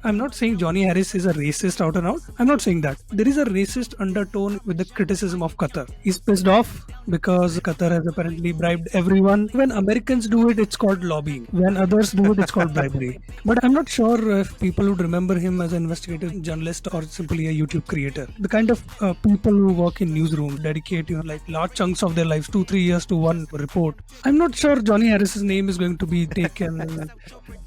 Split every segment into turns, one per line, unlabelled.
I'm not saying Johnny Harris is a racist out and out. I'm not saying that. There is a racist undertone with the criticism of Qatar. He's pissed off because Qatar has apparently bribed everyone. When Americans do it, it's called lobbying. When others do it, it's called bribery. But I'm not sure if people would remember him as an investigative journalist or simply a YouTube creator. The kind of people who work in newsrooms dedicate like large chunks of their lives, 2-3 years to one report. I'm not sure Johnny Harris's name is going to be taken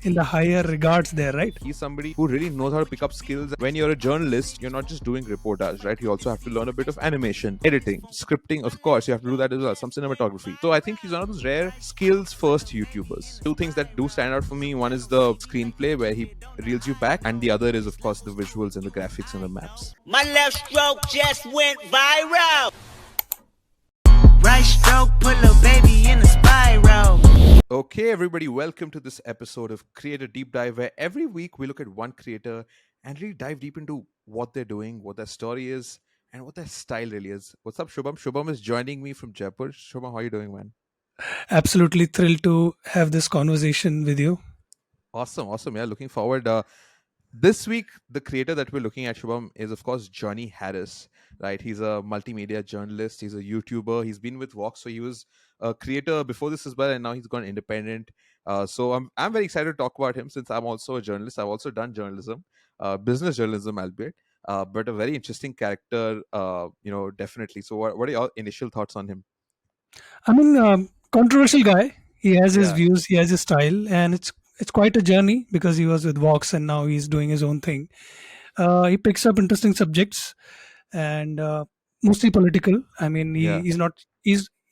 in the higher regards there, right?
He's somebody who really knows how to pick up skills. When you're a journalist, you're not just doing reportage, right? You also have to learn a bit of animation, editing, scripting. Of course, you have to do that as well, some cinematography. So I think he's one of those rare skills first YouTubers. Two things that do stand out for me: one is the screenplay where he reels you back, and the other is, of course, the visuals and the graphics and the maps.
My left stroke just went viral. Right stroke put a baby in a spiral.
Okay, everybody, welcome to this episode of Creator Deep Dive, where every week we look at one creator and really dive deep into what they're doing, what their story is, and what their style really is. What's up, Shubham? Shubham is joining me from Jaipur. Shubham, how are you doing, man?
Absolutely thrilled to have this conversation with you.
Awesome. Yeah, looking forward. This week, the creator that we're looking at, Shubham, is of course Johnny Harris, right? He's a multimedia journalist. He's a YouTuber. He's been with Vox, so he was a creator before this as well, and now he's gone independent. So I'm very excited to talk about him since I'm also a journalist. I've also done journalism, business journalism, albeit, but a very interesting character, definitely. So what are your initial thoughts on him?
I mean, controversial guy. He has his
Yeah.
views, he has his style, and it's quite a journey because he was with Vox and now he's doing his own thing. He picks up interesting subjects and mostly political. I mean,
Yeah.
he's not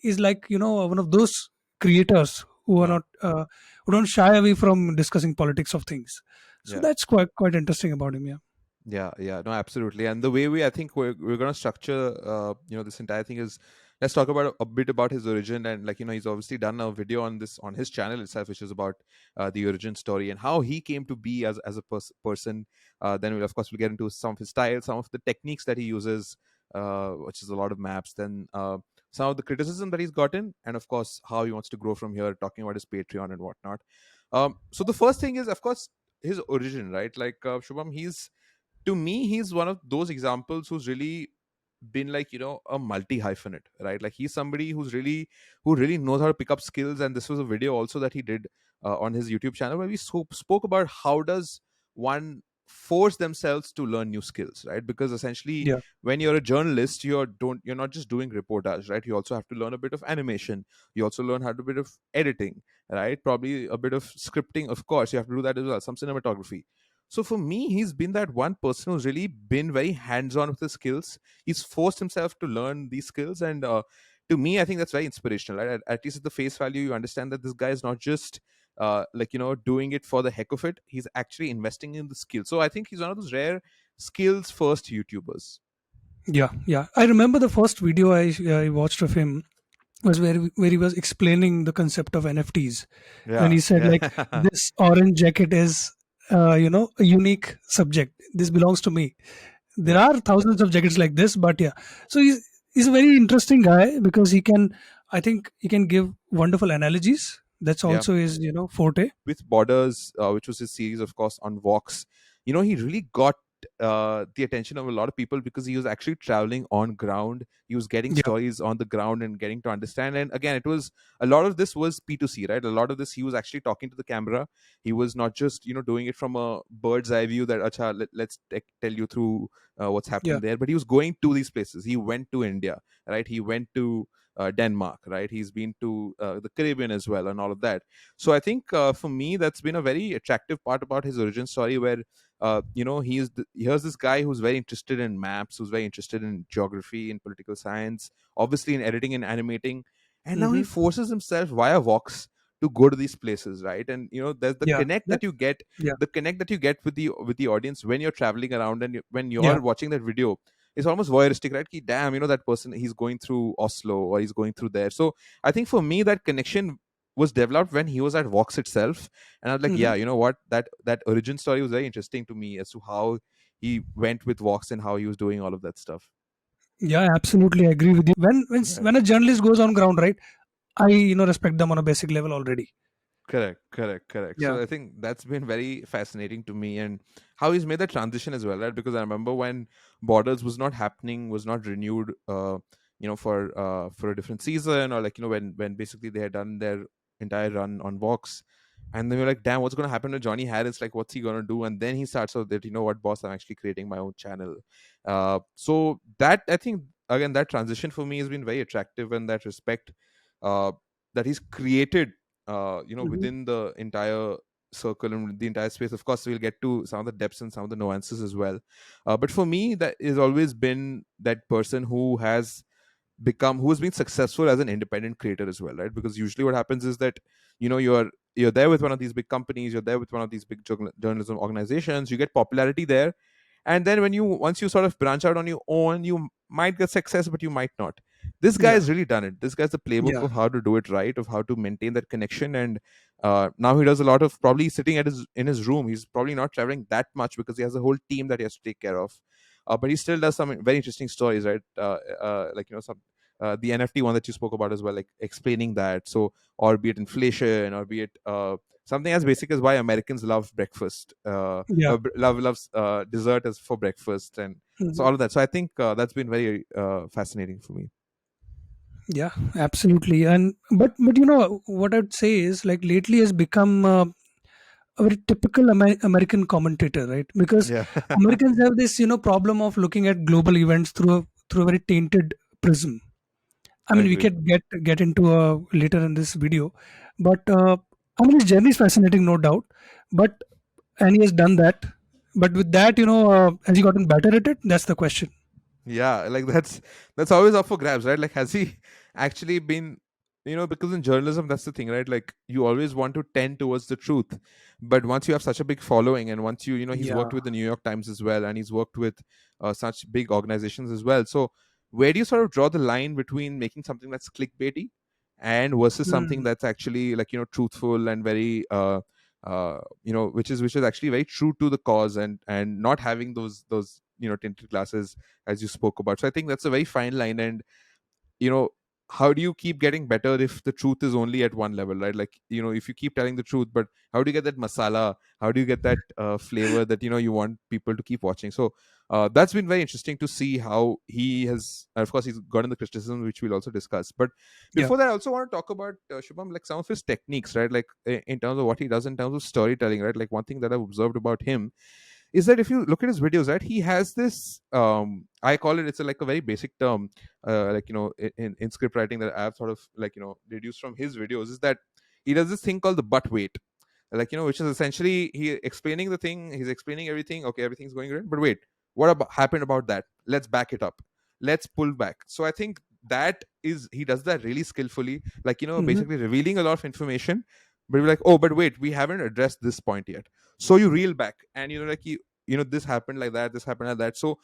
he's like one of those creators who are
Yeah.
not who don't shy away from discussing politics of things. So
Yeah.
that's quite interesting about him.
Yeah, no, absolutely. And the way I think we're going to structure, this entire thing is, let's talk about a bit about his origin. And he's obviously done a video on this on his channel itself, which is about the origin story and how he came to be as a person. Then we'll get into some of his style, some of the techniques that he uses, which is a lot of maps. Then some of the criticism that he's gotten, and of course how he wants to grow from here, talking about his Patreon and whatnot. So the first thing is, of course, his origin, right? Shubham, to me, he's one of those examples who's really been a multi hyphenate, right? Like he's somebody who really knows how to pick up skills. And this was a video also that he did on his YouTube channel where we spoke about how does one force themselves to learn new skills, right? Because essentially,
Yeah.
when you're a journalist, you're not just doing reportage, right? You also have to learn a bit of animation. You also learn how to do a bit of editing, right? Probably a bit of scripting. Of course, you have to do that as well, some cinematography. So for me, he's been that one person who's really been very hands-on with his skills. He's forced himself to learn these skills, and to me, I think that's very inspirational. Right? At least at the face value, you understand that this guy is not just doing it for the heck of it. He's actually investing in the skill. So I think he's one of those rare skills-first YouTubers.
Yeah. I remember the first video I watched of him was where he was explaining the concept of NFTs. When he said like this orange jacket is a unique subject. This belongs to me. There
Yeah.
are thousands of jackets like this, but yeah. So he's a very interesting guy because I think he can give wonderful analogies. That's
Yeah.
also his forte.
With Borders, which was his series, of course, on Vox, he really got the attention of a lot of people because he was actually traveling on ground. He was getting
Yeah.
stories on the ground and getting to understand. And again, it was a lot of this was P2C, right? A lot of this, he was actually talking to the camera. He was not just doing it from a bird's eye view that acha, let's tell you through what's happening
Yeah.
there. But he was going to these places. He went to India, right? He went to Denmark, right? He's been to the Caribbean as well, and all of that. So I think for me, that's been a very attractive part about his origin story, where here's this guy who's very interested in maps, who's very interested in geography, in political science, obviously in editing and animating, and now he forces himself via Vox to go to these places, right? And there's the
Yeah.
connect that you get,
Yeah.
the connect that you get with the audience when you're traveling around, and when you're
Yeah.
watching that video. It's almost voyeuristic, right? Ki, damn, that person, he's going through Oslo or he's going through there. So I think for me, that connection was developed when he was at Vox itself, and I was like, yeah, you know what, that origin story was very interesting to me as to how he went with Vox and how he was doing all of that stuff.
Yeah, absolutely I agree with you. When a journalist goes on ground, right? I respect them on a basic level already.
Correct.
Yeah.
So I think that's been very fascinating to me, and how he's made that transition as well, right? Because I remember when Borders was not happening, was not renewed, for a different season, or like, when basically they had done their entire run on Vox, and they were like, damn, what's going to happen to Johnny Harris? Like, what's he going to do? And then he starts out that, you know what, boss, I'm actually creating my own channel. So that, I think, again, that transition for me has been very attractive, and that respect uh, that he's created,
Mhm.
within the entire circle and the entire space. Of course, we'll get to some of the depths and some of the nuances as well. But for me, that has always been that person who has been successful as an independent creator as well, right? Because usually what happens is that, you're there with one of these big companies, you're there with one of these big journalism organizations, you get popularity there, and then once you sort of branch out on your own, you might get success, but you might not. This guy
Yeah,
has really done it. This guy's the playbook
yeah,
of how to do it right, of how to maintain that connection. And now he does a lot of, probably sitting in his room, he's probably not traveling that much because he has a whole team that he has to take care of. But he still does some very interesting stories, right? Like, some the NFT one that you spoke about as well, like explaining that. So, or be it inflation, or be it something as basic as why Americans love breakfast,
yeah.
loves dessert as for breakfast, and so
Mhm.
all of that. So I think that's been very fascinating for me.
Yeah, absolutely. And but what I'd say is, like, lately has become a very typical American commentator, right? Because
Yeah,
Americans have this problem of looking at global events through a very tainted prism. I mean, we
agreed.
can get into later in this video, but I mean, his journey is fascinating, no doubt. But and he has done that. But with that, has he gotten better at it? That's the question.
Yeah, like that's always up for grabs, right? Like, has he actually been, because in journalism, that's the thing, right? Like, you always want to tend towards the truth, but once you have such a big following, and once he's
Yeah.
worked with the New York Times as well, and he's worked with such big organizations as well. So where do you sort of draw the line between making something that's clickbaity and versus something
Hmm.
that's actually, like, truthful and very which is actually very true to the cause, and not having those tinted glasses, as you spoke about. So I think that's a very fine line. And you know how do you keep getting better if the truth is only at one level, right? Like, if you keep telling the truth, but how do you get that masala, how do you get that flavor that you want people to keep watching? So that's been very interesting to see how he has, of course, he's gotten the criticism, which we'll also discuss. But
Yeah.
before that, I also want to talk about Shubham, like some of his techniques, right? Like, in terms of what he does in terms of storytelling, right? Like, one thing that I've observed about him is that if you look at his videos, right, he has this, I call it, it's like a very basic term, like, in script writing, that I've sort of, like, deduced from his videos, is that he does this thing called the butt wait. Like, which is essentially he explaining the thing, he's explaining everything, okay, everything's going great, but wait, what happened about that? Let's back it up, let's pull back. So I think that is, he does that really skillfully, like,
Hmm.
basically revealing a lot of information, but we're like, oh, but wait, we haven't addressed this point yet. So you reel back, and like, this happened like that, this happened like that. So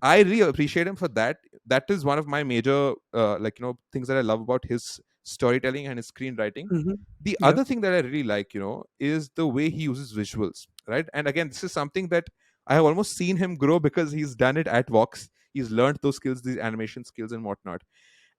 I really appreciate him for that. That is one of my major, like, things that I love about his storytelling and his screenwriting.
Hmm.
The
Yeah.
other thing that I really like, is the way he uses visuals, right? And again, this is something that I have almost seen him grow, because he's done it at Vox. He's learned those skills, these animation skills and whatnot.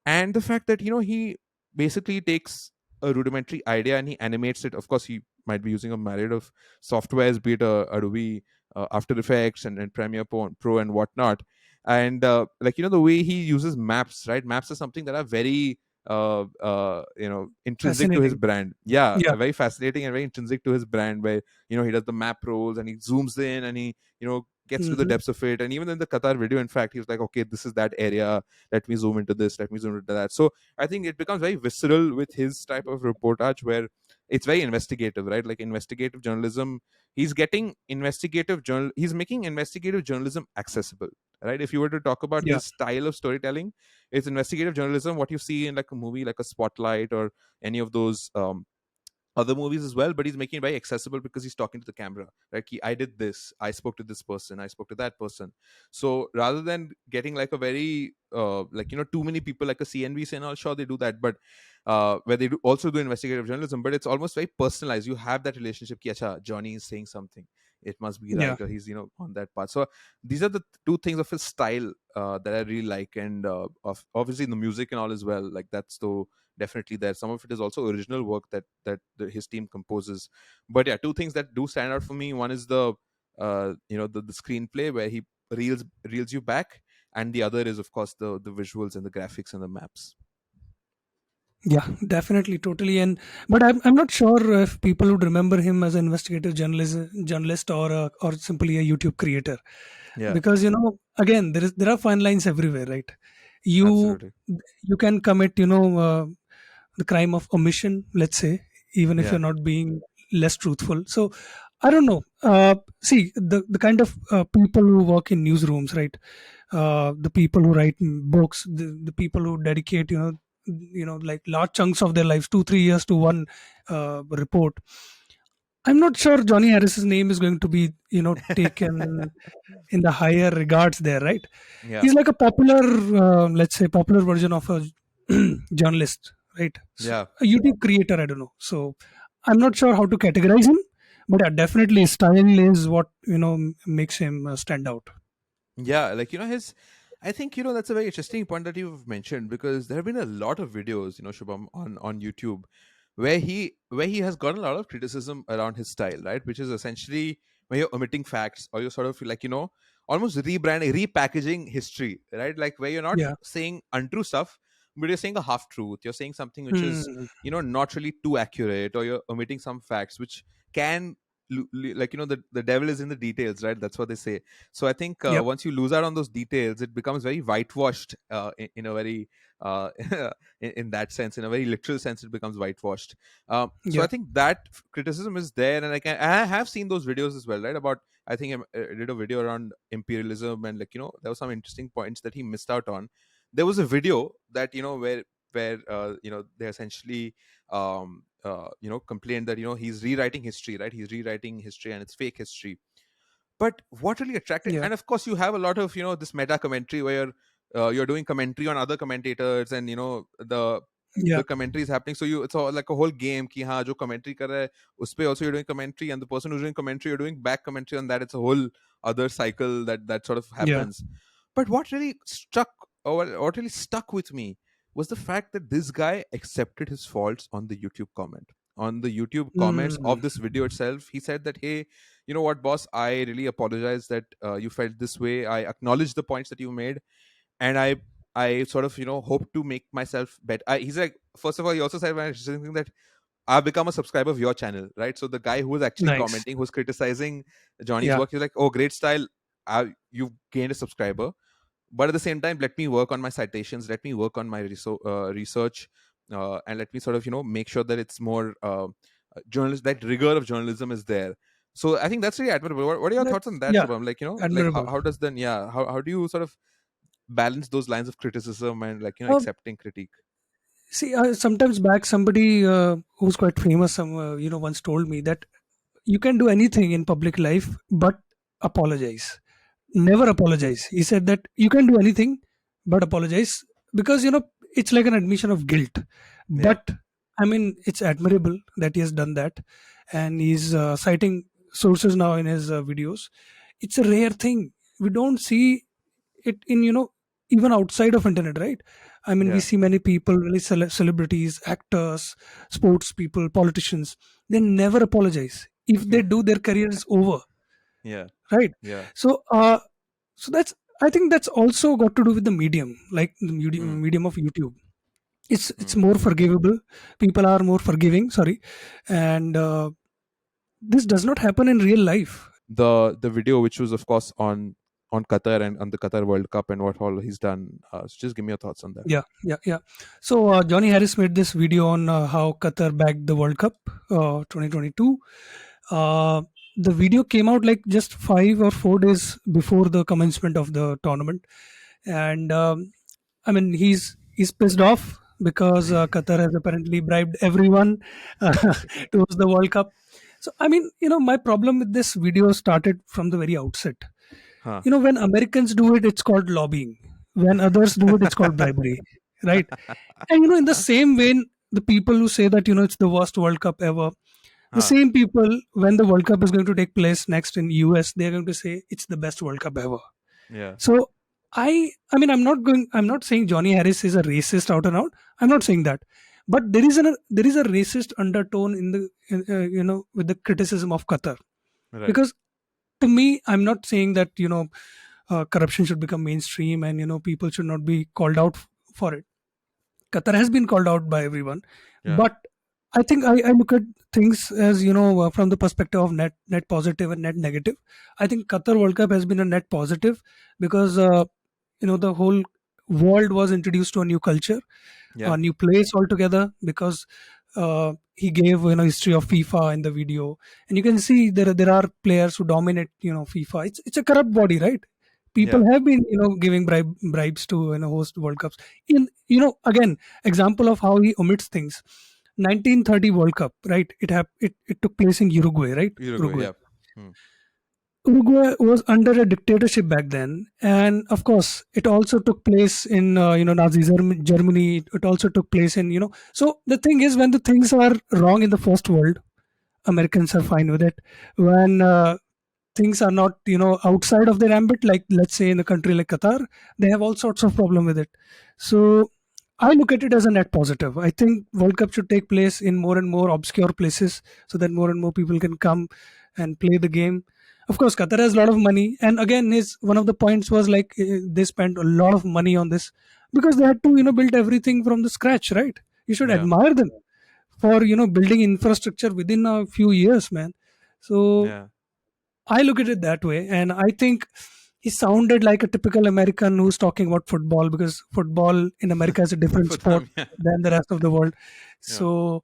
And the fact that he basically takes a rudimentary idea and he animates it. Of course, he might be using a myriad of softwares, be it Adobe After Effects, and Premiere Pro and whatnot. And like, the way he uses maps, right? Maps are something that are very intrinsic to his
Fascinating.
brand. Yeah,
Yeah.
very fascinating and very intrinsic to his brand, where he does the map rolls, and he zooms in, and he gets to the
Hmm.
depths of it. And even in the Qatar video, in fact, he was like, okay, this is that area, let me zoom into this, let me zoom into that. So I think it becomes very visceral with his type of reportage, where it's very investigative, right? Like, investigative journalism. He's making investigative journalism accessible, right? If you were to talk about
Yeah.
his style of storytelling, it's investigative journalism, what you see in like a movie like a Spotlight, or any of those other movies as well, but he's making it very accessible because he's talking to the camera, right? I did this, I spoke to this person, I spoke to that person. So rather than getting like a very like, too many people, like a CNBC and all, sure, they do that, but where they also do investigative journalism, but it's almost very personalized. You have that relationship ki, acha, Johnny is saying something, it must be
Yeah.
right, or he's on that path. So these are the two things of his style that I really like. And of obviously the music and all as well, like, that's the definitely there. Some of it is also original work that his team composes. But yeah, two things that do stand out for me. One is the the screenplay where he reels you back, and the other is of course the visuals and the graphics and the maps.
Yeah, definitely, totally. And but I'm not sure if people would remember him as an investigative journalist or simply a YouTube creator,
Yeah,
because again there are fine lines everywhere, right? You
absolutely.
you can commit the crime of omission, let's say, even if
Yeah,
you're not being less truthful. So I don't know. See, the kind of people who work in newsrooms, right? The people who write books, the people who dedicate, like large chunks of their lives, 2 3 years to one report. I'm not sure Johnny Harris's name is going to be, taken in the higher regards there, right?
yeah,
He's like a popular, let's say, popular version of a journalist, right? So,
yeah.
a YouTube creator, I don't know. So I'm not sure how to categorize him, but definitely his style is what makes him stand out.
Yeah, like his. I think that's a very interesting point that you've mentioned, because there have been a lot of videos, Shubham, on YouTube, where he has gotten a lot of criticism around his style, right? Which is essentially when you're omitting facts, or you're sort of like almost rebranding, repackaging history, right? Like where you're not
Yeah.
saying untrue stuff, but you're saying a half truth. You're saying something which is
Hmm.
not really too accurate, or you're omitting some facts which can like the devil is in the details, right? That's what they say. So I think
Yep.
once you lose out on those details, it becomes very whitewashed, in a very uh, in that sense, in a very literal sense, it becomes whitewashed. So I
Yeah.
think that criticism is there, and I have seen those videos as well, right? About, I think I did a video around imperialism, and like there were some interesting points that he missed out on. There was a video that where they essentially complained that he's rewriting history, right? He's rewriting history and it's fake history. But what really attracted,
Yeah.
and of course you have a lot of this meta commentary where you're doing commentary on other commentators, and
Yeah.
the commentary is happening, so it's all like a whole game ki ha jo commentary kar raha hai us pe also you're doing commentary, and the person who's doing commentary, you're doing back commentary on that. It's a whole other cycle that sort of
Yeah.
happens. But what really struck, or what really stuck with me, was the fact that this guy accepted his faults on the YouTube comment, on the YouTube comments
Hmm.
of this video itself. He said that, hey, you know what, boss, I really apologize that you felt this way. I acknowledge the points that you made, and I sort of hope to make myself better. He's like, first of all, he also said when something that I've become a subscriber of your channel, right? So the guy who was actually
Nice.
commenting, who's criticizing Johnny's
Yeah.
work, he's like, oh, great style, you've gained a subscriber, but at the same time, let me work on my citations, let me work on my research, and let me sort of make sure that it's more journalist, that rigor of journalism is there. So I think that's really admirable. What are your thoughts on
That's,
that,
yeah,
Shubham? Like like how,
admirable.
how does then, yeah, how do you sort of balance those lines of criticism and like
Um,
accepting critique?
See, sometimes back somebody who's quite famous, once told me that you can do anything in public life, but apologize. Never apologize. He said that you can do anything, but apologize, because it's like an admission of guilt.
Yeah,
But I mean, it's admirable that he has done that, and he's citing sources now in his videos. It's a rare thing. We don't see it in even outside of internet, right? I mean, we
yeah,
see many people, really celebrities, actors, sports people, politicians, they never apologize. If they
yeah,
do, their career is over,
yeah,
right?
yeah.
So uh so that's, I think that's also got to do with the medium, like the
Mm,
medium of YouTube. It's
mm.
more forgivable. People are more forgiving, sorry. And this does not happen in real life.
The video, which was of course on Qatar and on the Qatar World Cup and what all he's done, so just give me your thoughts on that.
Yeah, yeah, yeah. So Johnny Harris made this video on how Qatar bagged the World Cup 2022. Uh, the video came out like just 5 or 4 days before the commencement of the tournament, and I mean, he's pissed off because Qatar has apparently bribed everyone uh, to host the World Cup. So I mean, my problem with this video started from the very outset.
Huh.
When Americans do it, it's called lobbying. When others do it, it's called bribery, right? And in the same vein, the people who say that it's the worst World Cup ever, the
Huh.
same people, when the World Cup is going to take place next in US, they're going to say it's the best World Cup ever.
Yeah.
So I mean, I'm not saying Johnny Harris is a racist out and out. I'm not saying that, but there is a racist undertone in the with the criticism of Qatar,
Right.
because to me, I'm not saying that corruption should become mainstream, and people should not be called out for it. Qatar has been called out by everyone,
Yeah.
but I think I look at things as from the perspective of net positive and net negative. I think Qatar World Cup has been a net positive because the whole world was introduced to a new culture,
Yeah.
a new place altogether, because he gave history of FIFA in the video, and you can see there are players who dominate FIFA. It's a corrupt body, right? People
Yeah.
have been giving bribes to host World Cups. In again, example of how he omits things. 1930 World Cup, right? It took place in Uruguay, right?
Uruguay.
Uruguay.
Yeah. Hmm.
Uruguay was under a dictatorship back then, and of course, it also took place in Nazi Germany. It also took place in So the thing is, when the things are wrong in the first world, Americans are fine with it. When things are not outside of their ambit, like let's say in a country like Qatar, they have all sorts of problem with it. So I look at it as a net positive. I think World Cup should take place in more and more obscure places, so that more and more people can come and play the game. Of course, Qatar has a lot of money, and again, his one of the points was like they spent a lot of money on this because they had to build everything from the scratch, right? You should
Yeah.
admire them for building infrastructure within a few years, man. So
Yeah.
I look at it that way, and I think he sounded like a typical American who's talking about football, because football in America is a different
For
sport
them. Yeah.
than the rest of the world.
Yeah.
So,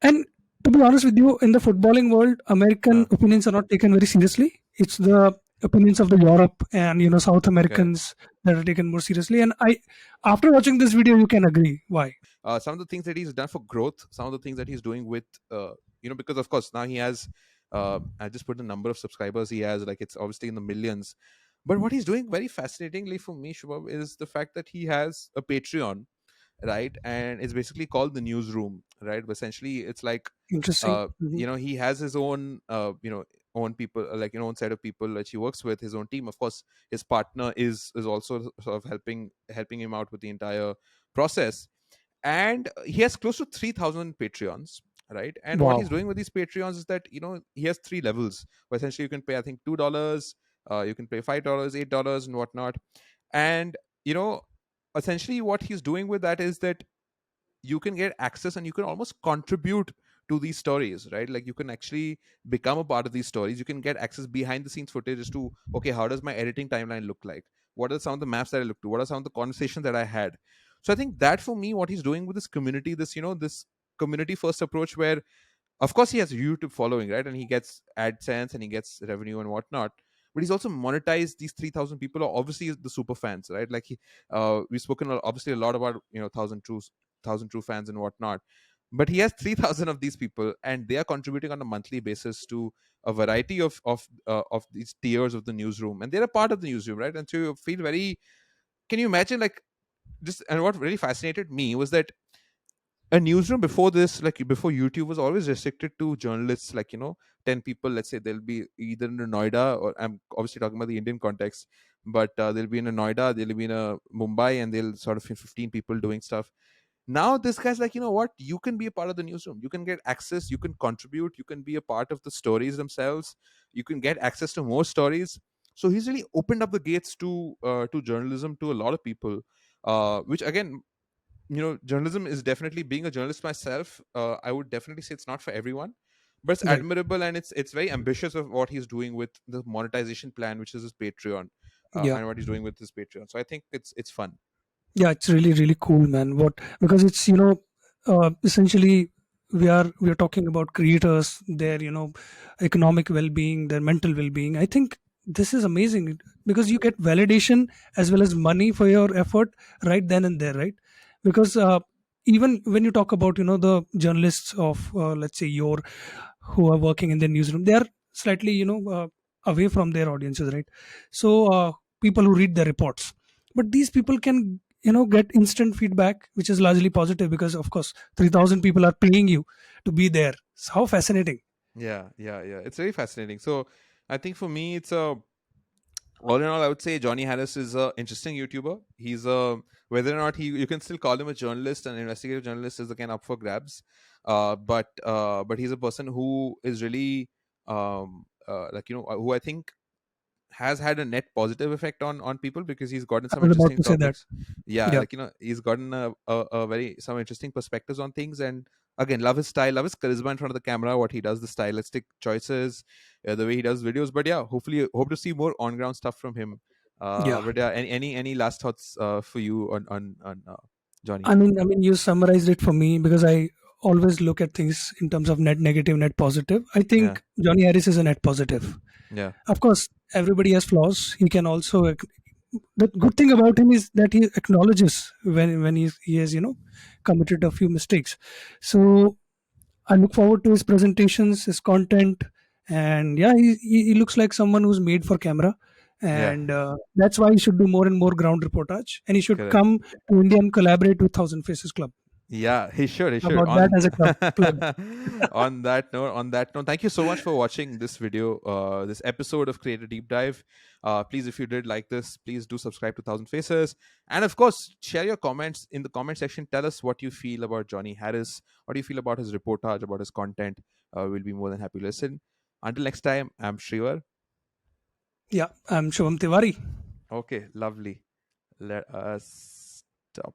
and to be honest with you, in the footballing world, American
Huh.
opinions are not taken very seriously. It's the opinions of the Europe and South
Correct.
Americans that are taken more seriously. And after watching this video, you can agree why.
Some of the things that he's done for growth, some of the things that he's doing with, because of course now he has, I just put the number of subscribers he has, like it's obviously in the millions. But what he's doing very fascinatingly for me, Shubham, is the fact that he has a Patreon, right? And it's basically called the Newsroom, right? But essentially, it's like,
Interesting.
he has his own, own people, like own set of people that he works with, his own team. Of course, his partner is also sort of helping him out with the entire process, and he has close to 3,000 Patreons, right? And what he's
Wow.
doing with these Patreons is that he has three levels where essentially you can pay, I think, $2, you can pay $5, $8, and whatnot. And you know essentially what he's doing with that is that you can get access and you can almost contribute to these stories, right? Like you can actually become a part of these stories. You can get access behind the scenes footage as to, okay, how does my editing timeline look like? What are some of the maps that I look to? What are some of the conversations that I had? So I think that for me, what he's doing with this community, this community first approach, where of course he has a YouTube following, right? And he gets AdSense and he gets revenue and whatnot. But he's also monetized these 3,000 people are obviously the super fans, right? Like we've spoken obviously a lot about thousand true fans and whatnot. But he has 3,000 of these people, and they are contributing on a monthly basis to a variety of these tiers of the newsroom, and they're a part of the newsroom, right? And so you feel very. Can you imagine, like, just, and what really fascinated me was that a newsroom before this, like before YouTube, was always restricted to journalists, like 10 people. Let's say they'll be either in a Noida, or I'm obviously talking about the Indian context, but they'll be in a Noida, they'll be in a Mumbai, and they'll sort of 15 people doing stuff. Now this guy's like, you know what, you can be a part of the newsroom, you can get access, you can contribute, you can be a part of the stories themselves, you can get access to more stories. So he's really opened up the gates to journalism to a lot of people, which again, journalism is definitely, being a journalist myself, I would definitely say it's not for everyone, but it's
Right.
admirable, and it's very ambitious of what he's doing with the monetization plan, which is his Patreon,
Yeah.
and what he's doing with his Patreon. So I think it's fun.
Yeah, it's really really cool, man. What, because it's essentially we are talking about creators, their economic well-being, their mental well-being. I think this is amazing because you get validation as well as money for your effort right then and there, right? Because even when you talk about the journalists of let's say your who are working in the newsroom, they are slightly away from their audiences, right? So people who read the reports, but these people can get instant feedback, which is largely positive because of course 3,000 people are paying you to be there. So how fascinating.
Yeah, yeah, yeah. It's very fascinating. So I think for me, it's a all in all, I would say Johnny Harris is a interesting YouTuber. He's a, whether or not you can still call him a journalist, an investigative journalist is again up for grabs. But he's a person who is really who I think has had a net positive effect on people, because he's gotten
I
some
was about
interesting
to say that.
topics. Yeah,
Yeah.
he's gotten a very some interesting perspectives on things. And again, love his style, love his charisma in front of the camera, what he does, the stylistic choices, the way he does videos. But yeah, hopefully hope to see more on ground stuff from him.
Yeah.
But yeah, any last thoughts for you on Johnny?
I mean, you summarized it for me because I always look at things in terms of net negative, net positive. I
Yeah,
think Johnny Harris is a net positive.
yeah,
Of course, everybody has flaws. He can also. The good thing about him is that he acknowledges when he has committed a few mistakes. So I look forward to his presentations, his content, and yeah, he looks like someone who's made for camera,
yeah.
and that's why he should do more and more ground reportage, and he should
Correct.
come to India and collaborate with Thousand Faces Club.
Yeah, he should. He should.
About that as a club plug.
On that note, thank you so much for watching this video, this episode of Creator Deep Dive. Please, if you did like this, please do subscribe to Thousand Faces, and of course, share your comments in the comment section. Tell us what you feel about Johnny Harris. What do you feel about his reportage, about his content? We'll be more than happy to listen. Until next time, I'm Shreevar.
Yeah, I'm Shubham Tiwari.
Okay, lovely. Let us stop.